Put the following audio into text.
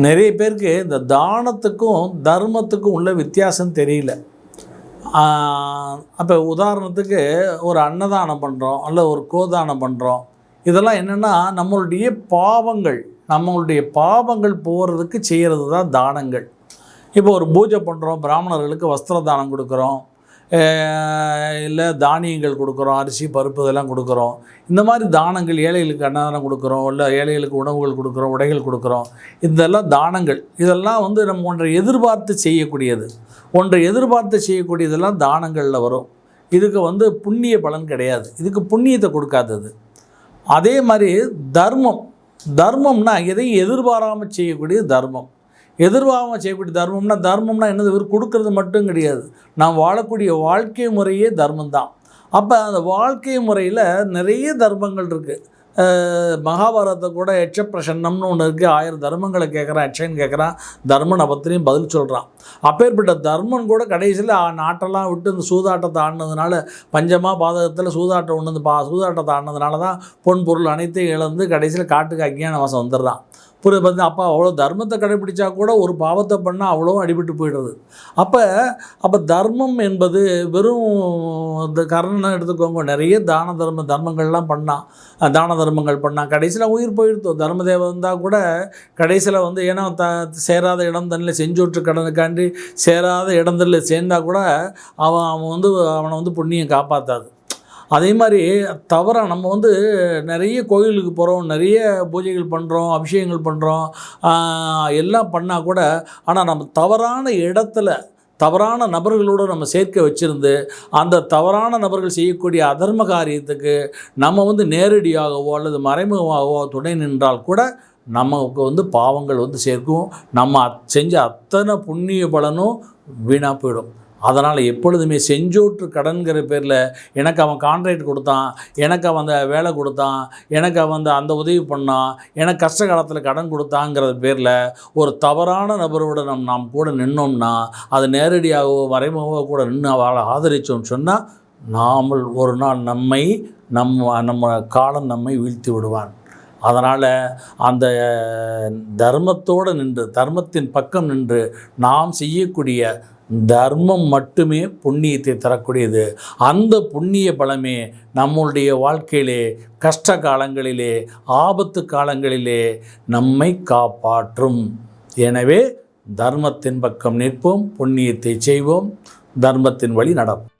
நிறைய பேருக்கு இந்த தானத்துக்கும் தர்மத்துக்கும் உள்ள வித்தியாசம் தெரியல. அப்போ உதாரணத்துக்கு ஒரு அன்னதானம் பண்ணுறோம், அல்ல ஒரு கோதானம் பண்ணுறோம். இதெல்லாம் என்னென்னா நம்மளுடைய பாவங்கள் போகிறதுக்கு செய்கிறது தான் தானங்கள். இப்போ ஒரு பூஜை பண்ணுறோம், பிராமணர்களுக்கு வஸ்திர தானம் கொடுக்குறோம், இல்லை தானியங்கள் கொடுக்குறோம், அரிசி பருப்பு இதெல்லாம் கொடுக்குறோம். இந்த மாதிரி தானங்கள், ஏழைகளுக்கு அன்னதானம் கொடுக்குறோம், இல்லை ஏழைகளுக்கு உணவுகள் கொடுக்குறோம், உடைகள் கொடுக்குறோம். இதெல்லாம் தானங்கள். இதெல்லாம் நம்ம ஒன்றை எதிர்பார்த்து செய்யக்கூடியதெல்லாம் தானங்களில் வரும். இதுக்கு புண்ணிய பலன் கிடையாது, இதுக்கு புண்ணியத்தை கொடுக்காதது. அதே மாதிரி தர்மம்னா எதையும் எதிர்பாராமல் செய்யக்கூடிய தர்மம். தர்மம்னா என்னது? இவர் கொடுக்கறது மட்டும் கிடையாது, நாம் வாழக்கூடிய வாழ்க்கை முறையே தர்மம் தான். அப்போ அந்த வாழ்க்கை முறையில் நிறைய தர்மங்கள் இருக்குது. மகாபாரதத்தை கூட யட்சப்பிரசன்னம்னு ஒன்று இருக்குது. 1000 தர்மங்களை கேட்குறான், யட்சன் கேட்குறான், தர்மன் அப்பத்திலையும் பதில் சொல்கிறான். அப்பேற்பட்ட தர்மன் கூட கடைசியில் நாட்டெல்லாம் விட்டு இந்த சூதாட்டத்தை ஆடினதுனால, பஞ்சமா பாதகத்தில் சூதாட்டத்தை ஆடினதுனால தான் பொன் பொருள் அனைத்தையும் இழந்து கடைசியில் காட்டுக்கு அஞ்ஞான வாசம் வந்துடுறான். புரியுது? அப்போ அவ்வளோ தர்மத்தை கடைப்பிடிச்சா கூட ஒரு பாவத்தை பண்ணால் அவ்வளோ அடிபட்டு போயிடுறது. அப்போ தர்மம் என்பது வெறும் இந்த கர்ணனை எடுத்துக்கோங்க, நிறைய தர்மங்கள்லாம் பண்ணான், கடைசியில் உயிர் போயிடுத்து. தர்மதேவன் இருந்தால் கூட கடைசியில் ஏன்னா சேராத இடம் தண்ணில் செஞ்சோற்று கடனுக்காண்டி சேராத இடம் தண்ணில் சேர்ந்தால் கூட அவனை புண்ணியம் காப்பாற்றாது. அதே மாதிரி தவறாக நம்ம நிறைய கோயிலுக்கு போகிறோம், நிறைய பூஜைகள் பண்ணுறோம், அபிஷேகங்கள் பண்ணுறோம், எல்லாம் பண்ணால் கூட ஆனால் நம்ம தவறான இடத்துல தவறான நபர்களோடு நம்ம சேர்க்க வச்சுருந்து அந்த தவறான நபர்கள் செய்யக்கூடிய அதர்ம காரியத்துக்கு நம்ம நேரடியாகவோ அல்லது மறைமுகமாகவோ துணை நின்றால் கூட நமக்கு பாவங்கள் சேர்க்கும். நம்ம செஞ்ச அத்தனை புண்ணிய பலனும் வீணாக போயிடும். அதனால் எப்பொழுதுமே செஞ்சோற்று கடன்கிற பேரில் எனக்கு அவன் கான்ட்ராக்ட் கொடுத்தான், எனக்கு அவன் வேலை கொடுத்தான், எனக்கு அவன் அந்த உதவி பண்ணான், எனக்கு கஷ்ட காலத்தில் கடன் கொடுத்தாங்கிற பேரில் ஒரு தவறான நபரோடு நாம் கூட நின்னோம்னா, அது நேரடியாகவோ மறைமுகவோ கூட நின்று அவளை ஆதரித்தோம்னு சொன்னால் நாமல் ஒரு நாள் நம்ம காலம் நம்மை வீழ்த்தி விடுவான். அதனால் அந்த தர்மத்தின் பக்கம் நின்று நாம் செய்யக்கூடிய தர்மம் மட்டுமே புண்ணியத்தை தரக்கூடியது. அந்த புண்ணிய பலமே நம்முடைய வாழ்க்கையிலே கஷ்ட காலங்களிலே, ஆபத்து காலங்களிலே நம்மை காப்பாற்றும். எனவே தர்மத்தின் பக்கம் நிற்போம், புண்ணியத்தை செய்வோம், தர்மத்தின் வழி நடப்போம்.